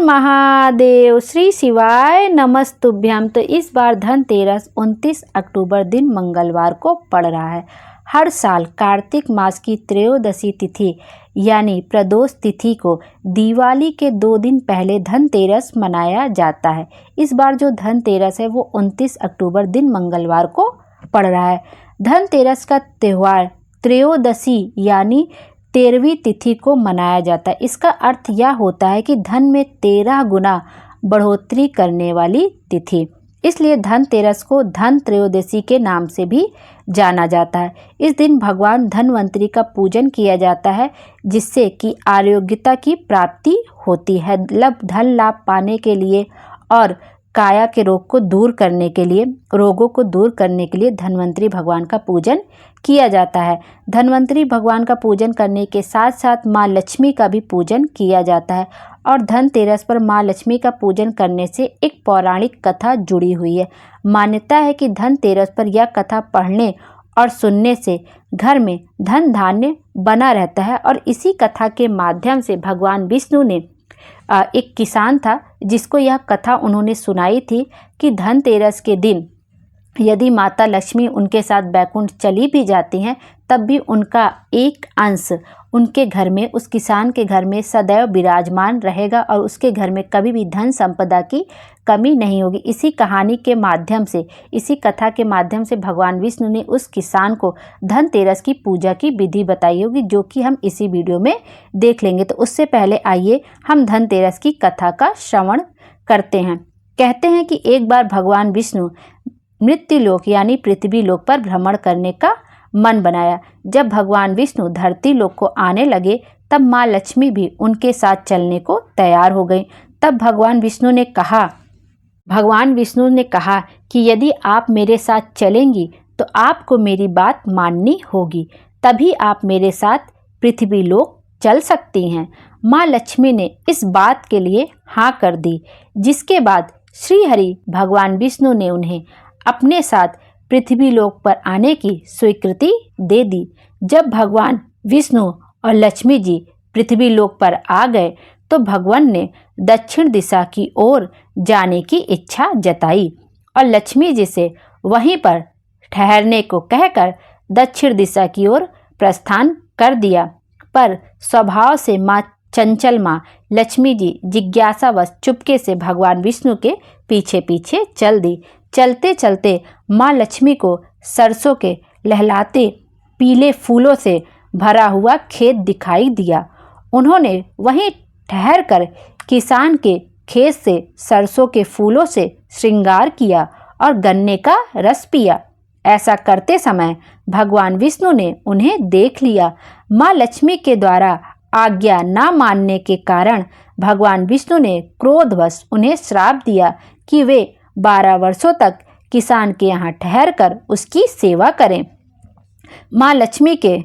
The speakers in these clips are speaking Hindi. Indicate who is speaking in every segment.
Speaker 1: महादेव, श्री शिवाय नमस्तुभ्यम। तो इस बार धनतेरस 29 अक्टूबर दिन मंगलवार को पड़ रहा है। हर साल कार्तिक मास की त्रयोदशी तिथि यानी प्रदोष तिथि को दिवाली के 2 दिन पहले धनतेरस मनाया जाता है। इस बार जो धनतेरस है वो 29 अक्टूबर दिन मंगलवार को पड़ रहा है। धनतेरस का त्यौहार त्रयोदशी यानी 13वीं तिथि को मनाया जाता है। इसका अर्थ यह होता है कि धन में 13 गुना बढ़ोतरी करने वाली तिथि, इसलिए धनतेरस को धन त्रयोदशी के नाम से भी जाना जाता है। इस दिन भगवान धनवंतरी का पूजन किया जाता है, जिससे कि आरोग्यता की प्राप्ति होती है। धन लाभ पाने के लिए और काया के रोगों को दूर करने के लिए धन्वंतरी भगवान का पूजन किया जाता है। धन्वंतरी भगवान का पूजन करने के साथ साथ माँ लक्ष्मी का भी पूजन किया जाता है। और धनतेरस पर माँ लक्ष्मी का पूजन करने से एक पौराणिक कथा जुड़ी हुई है। मान्यता है कि धनतेरस पर यह कथा पढ़ने और सुनने से घर में धन धान्य बना रहता है। और इसी कथा के माध्यम से भगवान विष्णु ने एक किसान था जिसको यह कथा उन्होंने सुनाई थी कि धनतेरस के दिन यदि माता लक्ष्मी उनके साथ बैकुंठ चली भी जाती हैं, तब भी उनका एक अंश उनके घर में, उस किसान के घर में सदैव विराजमान रहेगा और उसके घर में कभी भी धन संपदा की कमी नहीं होगी। इसी कहानी के माध्यम से, इसी कथा के माध्यम से भगवान विष्णु ने उस किसान को धनतेरस की पूजा की विधि बताई होगी, जो कि हम इसी वीडियो में देख लेंगे। तो उससे पहले आइए हम धनतेरस की कथा का श्रवण करते हैं। कहते हैं कि एक बार भगवान विष्णु मृत्युलोक यानी पृथ्वी लोक पर भ्रमण करने का मन बनाया। जब भगवान विष्णु धरती लोक को आने लगे, तब माँ लक्ष्मी भी उनके साथ चलने को तैयार हो गई। तब भगवान विष्णु ने कहा कि यदि आप मेरे साथ चलेंगी तो आपको मेरी बात माननी होगी, तभी आप मेरे साथ पृथ्वी लोक चल सकती हैं। माँ लक्ष्मी ने इस बात के लिए हाँ कर दी, जिसके बाद श्री हरि भगवान विष्णु ने उन्हें अपने साथ पृथ्वी लोक पर आने की स्वीकृति दे दी। जब भगवान विष्णु और लक्ष्मी जी पृथ्वी लोक पर आ गए तो भगवान ने दक्षिण दिशा की ओर जाने की इच्छा जताई और लक्ष्मी जी से वहीं पर ठहरने को कहकर दक्षिण दिशा की ओर प्रस्थान कर दिया। पर स्वभाव से चंचल माँ लक्ष्मी जी जिज्ञासावश चुपके से भगवान विष्णु के पीछे पीछे चल दी। चलते चलते माँ लक्ष्मी को सरसों के लहलाते पीले फूलों से भरा हुआ खेत दिखाई दिया। उन्होंने वहीं ठहरकर किसान के खेत से सरसों के फूलों से श्रृंगार किया और गन्ने का रस पिया। ऐसा करते समय भगवान विष्णु ने उन्हें देख लिया। माँ लक्ष्मी के द्वारा आज्ञा न मानने के कारण भगवान विष्णु ने क्रोधवश उन्हें श्राप दिया कि वे 12 वर्षों तक किसान के यहाँ ठहरकर उसकी सेवा करें। माँ लक्ष्मी के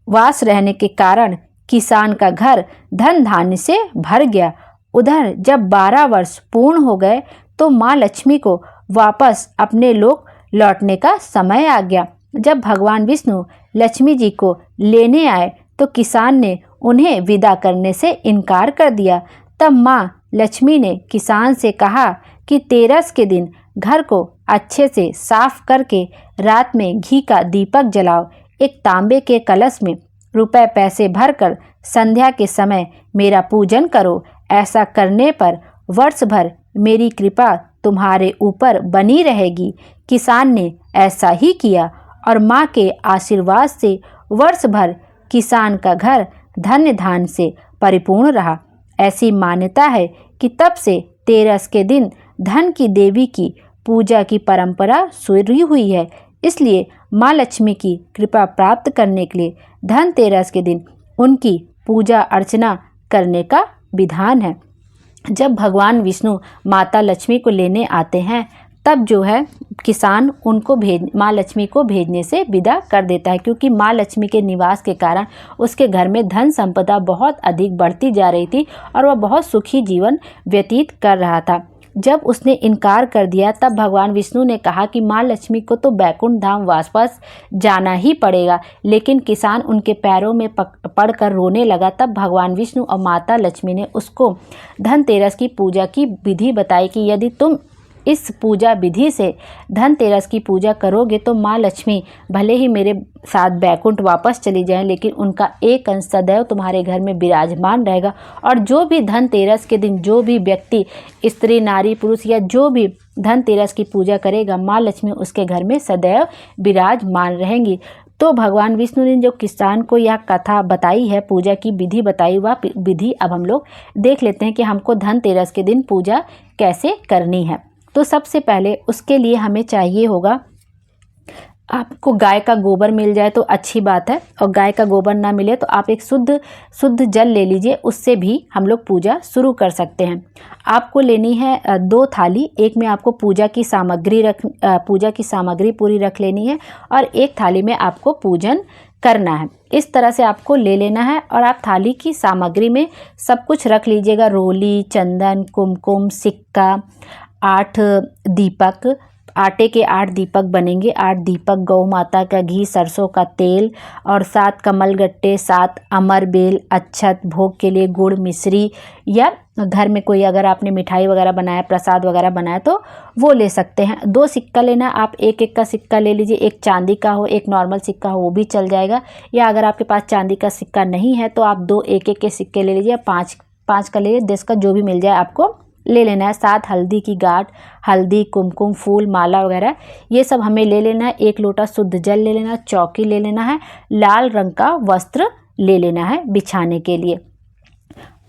Speaker 1: वास रहने के कारण किसान का घर धन धान्य से भर गया। उधर जब 12 वर्ष पूर्ण हो गए तो माँ लक्ष्मी को वापस अपने लोक लौटने का समय आ गया। जब भगवान विष्णु लक्ष्मी जी को लेने आए तो किसान ने उन्हें विदा करने से इनकार कर दिया। तब माँ लक्ष्मी ने किसान से कहा कि तेरस के दिन घर को अच्छे से साफ करके रात में घी का दीपक जलाओ। एक तांबे के कलश में रुपए पैसे भरकर संध्या के समय मेरा पूजन करो। ऐसा करने पर वर्ष भर मेरी कृपा तुम्हारे ऊपर बनी रहेगी। किसान ने ऐसा ही किया और माँ के आशीर्वाद से वर्ष भर किसान का घर धन्य धान्य से परिपूर्ण रहा। ऐसी मान्यता है कि तब से तेरस के दिन धन की देवी की पूजा की परंपरा शुरू हुई है। इसलिए माँ लक्ष्मी की कृपा प्राप्त करने के लिए धनतेरस के दिन उनकी पूजा अर्चना करने का विधान है। जब भगवान विष्णु माता लक्ष्मी को लेने आते हैं, तब जो है किसान उनको माँ लक्ष्मी को भेजने से विदा कर देता है, क्योंकि माँ लक्ष्मी के निवास के कारण उसके घर में धन संपदा बहुत अधिक बढ़ती जा रही थी और वह बहुत सुखी जीवन व्यतीत कर रहा था। जब उसने इनकार कर दिया तब भगवान विष्णु ने कहा कि माँ लक्ष्मी को तो बैकुंठ धाम वापस जाना ही पड़ेगा। लेकिन किसान उनके पैरों में पड़कर रोने लगा। तब भगवान विष्णु और माता लक्ष्मी ने उसको धनतेरस की पूजा की विधि बताई कि यदि तुम इस पूजा विधि से धनतेरस की पूजा करोगे तो माँ लक्ष्मी भले ही मेरे साथ बैकुंठ वापस चली जाएं, लेकिन उनका एक अंश सदैव तुम्हारे घर में विराजमान रहेगा। और जो भी धनतेरस के दिन जो भी व्यक्ति, स्त्री, नारी, पुरुष या जो भी धनतेरस की पूजा करेगा, माँ लक्ष्मी उसके घर में सदैव विराजमान रहेंगी। तो भगवान विष्णु ने जो किसान को यह कथा बताई है, पूजा की विधि बताई, वह विधि अब हम लोग देख लेते हैं कि हमको धनतेरस के दिन पूजा कैसे करनी है। तो सबसे पहले उसके लिए हमें चाहिए होगा, आपको गाय का गोबर मिल जाए तो अच्छी बात है, और गाय का गोबर ना मिले तो आप एक शुद्ध जल ले लीजिए, उससे भी हम लोग पूजा शुरू कर सकते हैं। आपको लेनी है 2 थाली, एक में आपको पूजा की सामग्री पूरी रख लेनी है और एक थाली में आपको पूजन करना है। इस तरह से आपको ले लेना है और आप थाली की सामग्री में सब कुछ रख लीजिएगा। रोली, चंदन, कुमकुम, सिक्का, 8 दीपक, आटे के 8 दीपक बनेंगे, 8 दीपक, गौ माता का घी, सरसों का तेल और 7 कमलगट्टे, 7 अमर बेल, अक्षत, भोग के लिए गुड़, मिश्री, या घर में कोई अगर आपने मिठाई वगैरह बनाया, प्रसाद वगैरह बनाया तो वो ले सकते हैं। 2 सिक्का लेना, आप एक का सिक्का ले लीजिए, एक चांदी का हो, एक नॉर्मल सिक्का हो वो भी चल जाएगा, या अगर आपके पास चांदी का सिक्का नहीं है तो आप 2 एक के सिक्के ले लीजिए, 5 का ले लीजिए, 10 का जो भी मिल जाए आपको ले लेना है। 7 हल्दी की गांठ, हल्दी, कुमकुम, फूल, माला वगैरह ये सब हमें ले लेना है। 1 लोटा शुद्ध जल ले लेना है, चौकी ले लेना है, लाल रंग का वस्त्र ले लेना है बिछाने के लिए,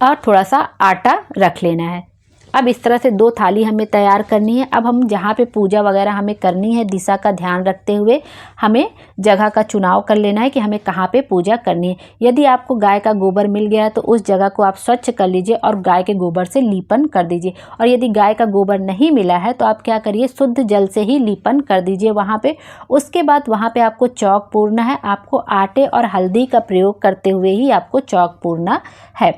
Speaker 1: और थोड़ा सा आटा रख लेना है। अब इस तरह से 2 थाली हमें तैयार करनी है। अब हम जहाँ पे पूजा वगैरह हमें करनी है, दिशा का ध्यान रखते हुए हमें जगह का चुनाव कर लेना है कि हमें कहाँ पे पूजा करनी है। यदि आपको गाय का गोबर मिल गया है तो उस जगह को आप स्वच्छ कर लीजिए और गाय के गोबर से लीपन कर दीजिए, और यदि गाय का गोबर नहीं मिला है तो आप क्या करिए, शुद्ध जल से ही लीपन कर दीजिए वहाँ पे। उसके बाद वहाँ पे आपको चौक पूरना है। आपको आटे और हल्दी का प्रयोग करते हुए ही आपको चौक पूरना है।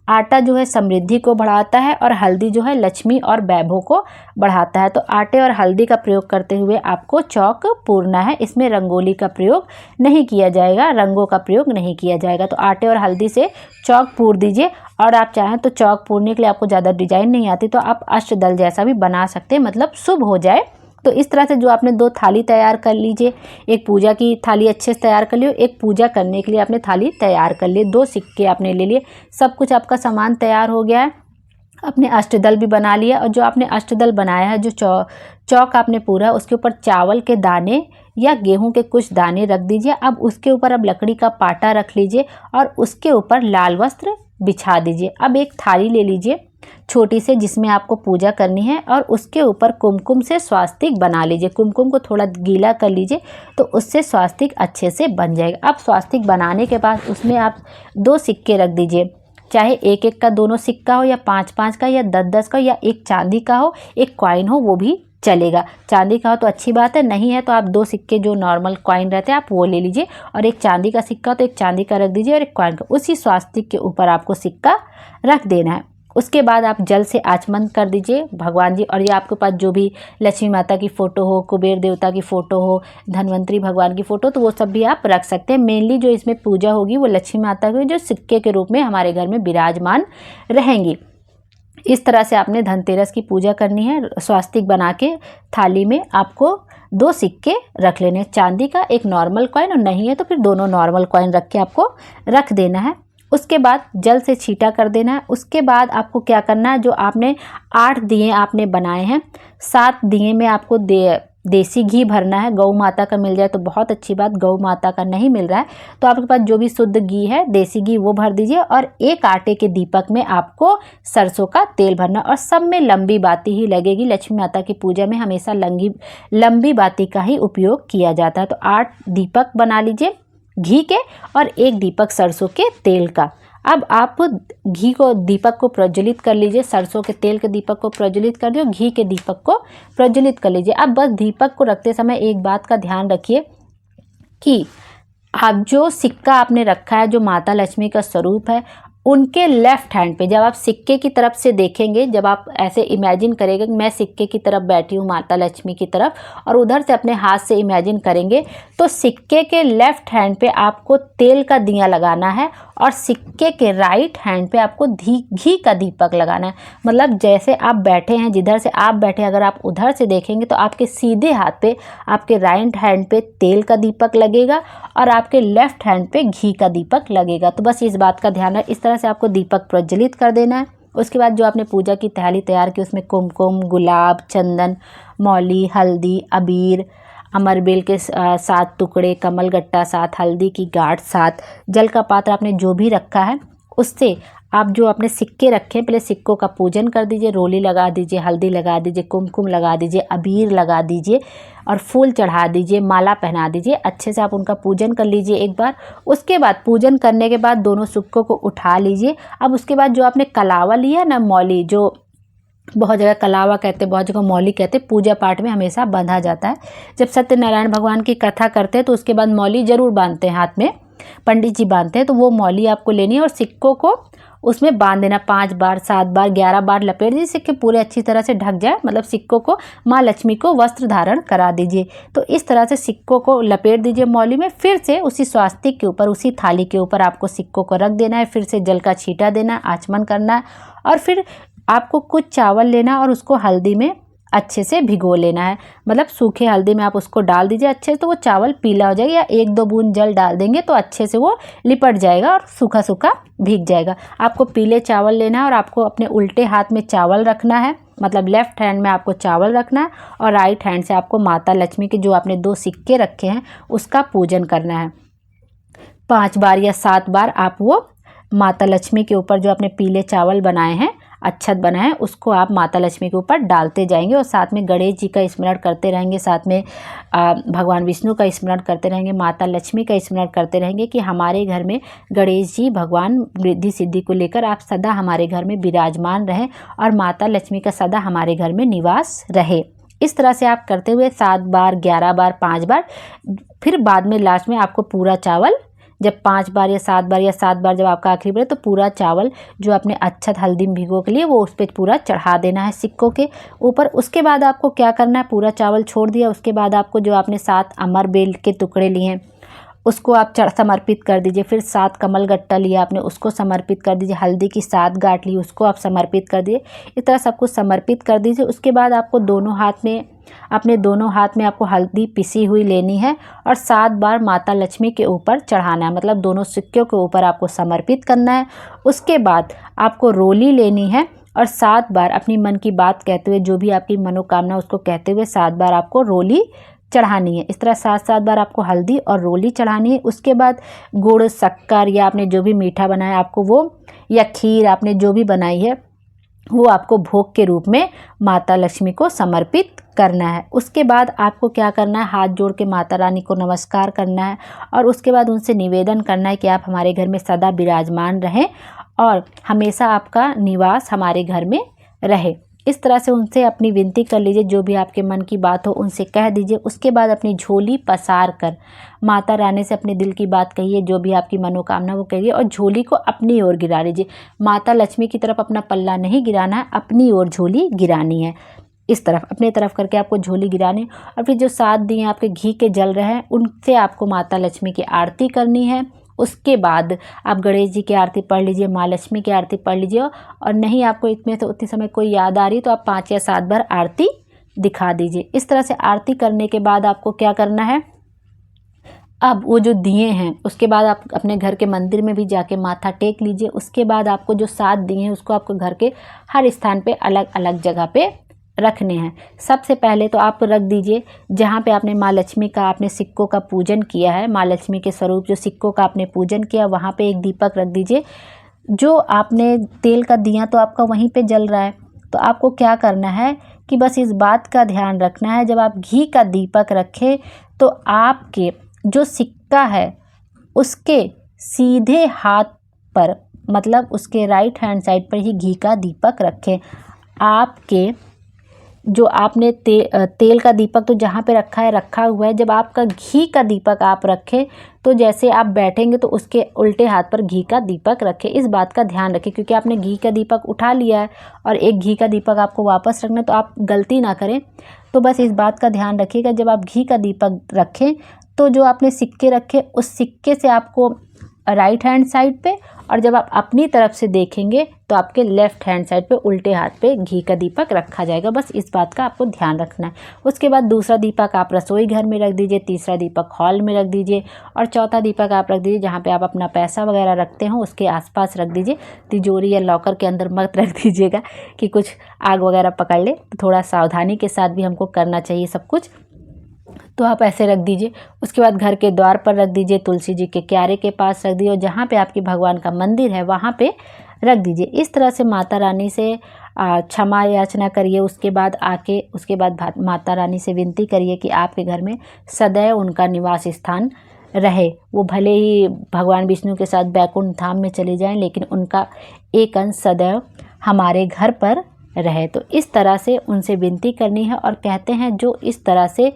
Speaker 1: आटा जो है समृद्धि को बढ़ाता है और हल्दी जो है लक्ष्मी और वैभव को बढ़ाता है। तो आटे और हल्दी का प्रयोग करते हुए आपको चौक पूरना है। इसमें रंगोली का प्रयोग नहीं किया जाएगा, रंगों का प्रयोग नहीं किया जाएगा। तो आटे और हल्दी से चौक पूर दीजिए, और आप चाहें तो चौक पूरने के लिए आपको ज़्यादा डिजाइन नहीं आती तो आप अष्टदल जैसा भी बना सकते हैं, मतलब शुभ हो जाए। तो इस तरह से जो आपने 2 थाली तैयार कर लीजिए, एक पूजा की थाली अच्छे से तैयार कर लियो, एक पूजा करने के लिए आपने थाली तैयार कर लिए, 2 सिक्के आपने ले लिए, सब कुछ आपका सामान तैयार हो गया है। अपने अष्टदल भी बना लिया, और जो आपने अष्टदल बनाया है, जो चौक आपने पूरा, उसके ऊपर चावल के दाने या गेहूं के कुछ दाने रख दीजिए। अब उसके ऊपर अब लकड़ी का पाटा रख लीजिए और उसके ऊपर लाल वस्त्र बिछा दीजिए। अब एक थाली ले लीजिए छोटी से जिसमें आपको पूजा करनी है, और उसके ऊपर कुमकुम से स्वास्तिक बना लीजिए। कुमकुम को थोड़ा गीला कर लीजिए तो उससे स्वास्तिक अच्छे से बन जाएगा। अब स्वास्तिक बनाने के बाद उसमें आप 2 सिक्के रख दीजिए, चाहे 1 का दोनों सिक्का हो, या 5 का, या 10 का, या एक चांदी का हो, एक कॉइन हो वो भी चलेगा। चांदी का हो तो अच्छी बात है, नहीं है तो आप 2 सिक्के जो नॉर्मल कॉइन रहते हैं आप वो ले लीजिए, और एक चांदी का सिक्का तो एक चांदी का रख दीजिए और एक कॉइन का, उसी स्वास्तिक के ऊपर आपको सिक्का रख देना है। उसके बाद आप जल से आचमन कर दीजिए भगवान जी, और ये आपके पास जो भी लक्ष्मी माता की फ़ोटो हो, कुबेर देवता की फ़ोटो हो, धन्वंतरी भगवान की फ़ोटो, तो वो सब भी आप रख सकते हैं। मेनली जो इसमें पूजा होगी वो लक्ष्मी माता की, जो सिक्के के रूप में हमारे घर में विराजमान रहेंगी। इस तरह से आपने धनतेरस की पूजा करनी है। स्वास्तिक बना के थाली में आपको 2 सिक्के रख लेने, चांदी का, एक नॉर्मल कॉइन, और नहीं है तो फिर दोनों नॉर्मल कॉइन रख के आपको रख देना है। उसके बाद जल से छींटा कर देना है। उसके बाद आपको क्या करना है, जो आपने 8 दिए आपने बनाए हैं, 7 दिए में आपको देसी घी भरना है। गौ माता का मिल जाए तो बहुत अच्छी बात, गौ माता का नहीं मिल रहा है तो आपके पास जो भी शुद्ध घी है, देसी घी, वो भर दीजिए। और एक आटे के दीपक में आपको सरसों का तेल भरना, और सब में लंबी बाती ही लगेगी। लक्ष्मी माता की पूजा में हमेशा लंबी बाती का ही उपयोग किया जाता है। तो 8 दीपक बना लीजिए घी के, और 1 दीपक सरसों के तेल का। अब आप घी को, दीपक को प्रज्वलित कर लीजिए, सरसों के तेल के दीपक को प्रज्वलित कर दियो, घी के दीपक को प्रज्वलित कर लीजिए। अब बस दीपक को रखते समय एक बात का ध्यान रखिए कि आप जो सिक्का आपने रखा है, जो माता लक्ष्मी का स्वरूप है, उनके लेफ्ट हैंड पे, जब आप सिक्के की तरफ से देखेंगे, जब आप ऐसे इमेजिन करेंगे कि मैं सिक्के की तरफ बैठी हूँ माता लक्ष्मी की तरफ, और उधर से अपने हाथ से इमेजिन करेंगे, तो सिक्के के लेफ्ट हैंड पे आपको तेल का दिया लगाना है और सिक्के के राइट हैंड पे आपको घी का दीपक लगाना है। मतलब जैसे आप बैठे हैं, जिधर से आप बैठे, अगर आप उधर से देखेंगे तो आपके सीधे हाथ पे, आपके राइट हैंड पे तेल का दीपक लगेगा और आपके लेफ्ट हैंड पे घी का दीपक लगेगा। तो बस इस बात का ध्यान है, इस तरह से आपको दीपक प्रज्वलित कर देना है। उसके बाद जो आपने पूजा की थाली तैयार की, उसमें कुमकुम, गुलाब, चंदन, मौली, हल्दी, अबीर, अमरबेल के 7 टुकड़े, कमलगट्टा 7, हल्दी की गांठ 7, जल का पात्र आपने जो भी रखा है उससे आप जो अपने सिक्के रखे हैं, पहले सिक्कों का पूजन कर दीजिए, रोली लगा दीजिए, हल्दी लगा दीजिए, कुमकुम लगा दीजिए, अबीर लगा दीजिए और फूल चढ़ा दीजिए, माला पहना दीजिए। अच्छे से आप उनका पूजन कर लीजिए एक बार। उसके बाद पूजन करने के बाद दोनों सिक्कों को उठा लीजिए। अब उसके बाद जो आपने कलावा लिया ना, मौली, जो बहुत जगह कलावा कहते हैं, बहुत जगह मौली कहते हैं, पूजा पाठ में हमेशा बांधा जाता है। जब सत्यनारायण भगवान की कथा करते हैं तो उसके बाद मौली जरूर बांधते हैं हाथ में, पंडित जी बांधते हैं। तो वो मौली आपको लेनी है और सिक्कों को उसमें बांध देना 5 बार, 7 बार, 11 बार लपेट दीजिए, सिक्के पूरे अच्छी तरह से ढक जाए। मतलब सिक्कों को माँ लक्ष्मी को वस्त्र धारण करा दीजिए। तो इस तरह से सिक्कों को लपेट दीजिए मौली में। फिर से उसी स्वास्तिक के ऊपर, उसी थाली के ऊपर आपको सिक्कों को रख देना है। फिर से जल का छींटा देना है, आचमन करना है और फिर आपको कुछ चावल लेना और उसको हल्दी में अच्छे से भिगो लेना है। मतलब सूखे हल्दी में आप उसको डाल दीजिए अच्छे से, तो वो चावल पीला हो जाएगा। या 1-2 बूंद जल डाल देंगे तो अच्छे से वो लिपट जाएगा और सूखा सूखा भीग जाएगा। आपको पीले चावल लेना है और आपको अपने उल्टे हाथ में चावल रखना है। मतलब लेफ्ट हैंड में आपको चावल रखना है और राइट हैंड से आपको माता लक्ष्मी के जो आपने 2 सिक्के रखे हैं उसका पूजन करना है। 5 बार या 7 बार आप वो माता लक्ष्मी के ऊपर जो आपने पीले चावल बनाए हैं, अच्छत बनाए हैं, उसको आप माता लक्ष्मी के ऊपर डालते जाएंगे और साथ में गणेश जी का स्मरण करते रहेंगे, साथ में भगवान विष्णु का स्मरण करते रहेंगे, माता लक्ष्मी का स्मरण करते रहेंगे कि हमारे घर में गणेश जी भगवान रिद्धि सिद्धि को लेकर आप सदा हमारे घर में विराजमान रहें और माता लक्ष्मी का सदा हमारे घर में निवास रहे। इस तरह से आप करते हुए 7 बार, 11 बार, 5 बार, फिर बाद में लास्ट में आपको पूरा चावल, जब 5 बार या 7 बार या 7 बार जब आपका आखिरी बार, तो पूरा चावल जो आपने अच्छत हल्दी में भिगो के लिए वो उस पर पूरा चढ़ा देना है सिक्कों के ऊपर। उसके बाद आपको क्या करना है, पूरा चावल छोड़ दिया, उसके बाद आपको जो आपने 7 अमरबेल के टुकड़े लिए हैं उसको आप समर्पित कर दीजिए। फिर 7 कमलगट्टा लिया आपने, उसको समर्पित कर दीजिए। हल्दी की 7 गांठ ली, उसको आप समर्पित कर दीजिए। इस तरह सब कुछ समर्पित कर दीजिए। उसके बाद आपको अपने दोनों हाथ में आपको हल्दी पिसी हुई लेनी है और 7 बार माता लक्ष्मी के ऊपर चढ़ाना है। मतलब दोनों सिक्कों के ऊपर आपको समर्पित करना है। उसके बाद आपको रोली लेनी है और 7 बार अपनी मन की बात कहते हुए, जो भी आपकी मनोकामना उसको कहते हुए 7 बार आपको रोली चढ़ानी है। इस तरह 7-7 बार आपको हल्दी और रोली चढ़ानी है। उसके बाद गुड़, शक्कर या आपने जो भी मीठा बनाया आपको वो, या खीर आपने जो भी बनाई है वो आपको भोग के रूप में माता लक्ष्मी को समर्पित करना है। उसके बाद आपको क्या करना है, हाथ जोड़ के माता रानी को नमस्कार करना है और उसके बाद उनसे निवेदन करना है कि आप हमारे घर में सदा विराजमान रहें और हमेशा आपका निवास हमारे घर में रहे। इस तरह से उनसे अपनी विनती कर लीजिए, जो भी आपके मन की बात हो उनसे कह दीजिए। उसके बाद अपनी झोली पसार कर माता रानी से अपने दिल की बात कहिए, जो भी आपकी मनोकामना वो कहिए और झोली को अपनी ओर गिरा लीजिए। माता लक्ष्मी की तरफ अपना पल्ला नहीं गिराना है, अपनी ओर झोली गिरानी है। इस तरफ अपने तरफ करके आपको झोली गिरानी और फिर जो 7 दिए आपके घी के जल रहे हैं उनसे आपको माता लक्ष्मी की आरती करनी है। उसके बाद आप गणेश जी की आरती पढ़ लीजिए, माँ लक्ष्मी की आरती पढ़ लीजिए और नहीं आपको इतने से उतने समय कोई याद आ रही तो आप 5 या 7 बार आरती दिखा दीजिए। इस तरह से आरती करने के बाद आपको क्या करना है, अब वो जो दिए हैं उसके बाद आप अपने घर के मंदिर में भी जाके माथा टेक लीजिए। उसके बाद आपको जो 7 दिए हैं उसको आपको घर के हर स्थान पे अलग अलग जगह पे रखने हैं। सबसे पहले तो आप रख दीजिए जहाँ पे आपने माँ लक्ष्मी का, आपने सिक्कों का पूजन किया है, माँ लक्ष्मी के स्वरूप जो सिक्कों का आपने पूजन किया वहाँ पे एक दीपक रख दीजिए। जो आपने तेल का दिया तो आपका वहीं पे जल रहा है, तो आपको क्या करना है कि बस इस बात का ध्यान रखना है, जब आप घी का दीपक रखें तो आपके जो सिक्का है उसके सीधे हाथ पर, मतलब उसके राइट हैंड साइड पर ही घी का दीपक रखें। आपके जो आपने तेल का दीपक तो जहाँ पे रखा हुआ है। जब आपका घी का दीपक आप रखें तो जैसे आप बैठेंगे तो उसके उल्टे हाथ पर घी का दीपक रखें। इस बात का ध्यान रखें, क्योंकि आपने घी का दीपक उठा लिया है और एक घी का दीपक आपको वापस रखना है, तो आप गलती ना करें। तो बस इस बात का ध्यान रखिएगा, जब आप घी का दीपक रखें तो जो आपने सिक्के रखे उस सिक्के से आपको राइट हैंड साइड पे, और जब आप अपनी तरफ से देखेंगे तो आपके लेफ़्ट हैंड साइड पे उल्टे हाथ पे घी का दीपक रखा जाएगा। बस इस बात का आपको ध्यान रखना है। उसके बाद दूसरा दीपक आप रसोई घर में रख दीजिए, तीसरा दीपक हॉल में रख दीजिए, और चौथा दीपक आप रख दीजिए जहाँ पे आप अपना पैसा वगैरह रखते हो उसके आसपास रख दीजिए। तिजोरी या लॉकर के अंदर मत रख दीजिएगा कि कुछ आग वगैरह पकड़ ले। तो थोड़ा सावधानी के साथ भी हमको करना चाहिए सब कुछ, तो आप ऐसे रख दीजिए। उसके बाद घर के द्वार पर रख दीजिए, तुलसी जी के क्यारे के पास रख दीजिए, और जहाँ पे आपके भगवान का मंदिर है वहाँ पे रख दीजिए। इस तरह से माता रानी से क्षमा याचना करिए। उसके बाद माता रानी से विनती करिए कि आपके घर में सदैव उनका निवास स्थान रहे। वो भले ही भगवान विष्णु के साथ बैकुंठ धाम में चले जाएं, लेकिन उनका एक अंश सदैव हमारे घर पर रहे। तो इस तरह से उनसे विनती करनी है। और कहते हैं जो इस तरह से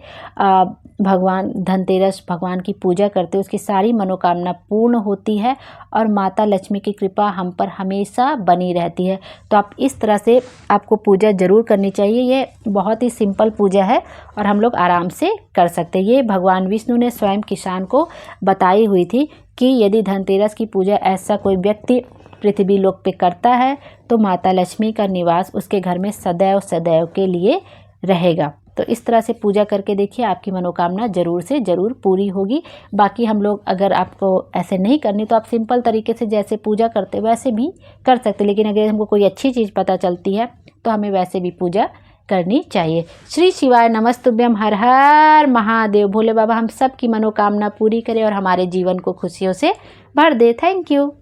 Speaker 1: भगवान धनतेरस भगवान की पूजा करते हैं उसकी सारी मनोकामना पूर्ण होती है, और माता लक्ष्मी की कृपा हम पर हमेशा बनी रहती है। तो आप इस तरह से आपको पूजा ज़रूर करनी चाहिए। ये बहुत ही सिंपल पूजा है और हम लोग आराम से कर सकते हैं। ये भगवान विष्णु ने स्वयं किसान को बताई हुई थी कि यदि धनतेरस की पूजा ऐसा कोई व्यक्ति पृथ्वी लोक पे करता है तो माता लक्ष्मी का निवास उसके घर में सदैव सदैव के लिए रहेगा। तो इस तरह से पूजा करके देखिए, आपकी मनोकामना ज़रूर से ज़रूर पूरी होगी। बाकी हम लोग अगर आपको ऐसे नहीं करनी तो आप सिंपल तरीके से जैसे पूजा करते वैसे भी कर सकते, लेकिन अगर हमको कोई अच्छी चीज़ पता चलती है तो हमें वैसे भी पूजा करनी चाहिए। श्री शिवाय नमस्तुभ्यम। हर हर महादेव। भोले बाबा हम सब की मनोकामना पूरी करें और हमारे जीवन को खुशियों से भर दे। Thank you.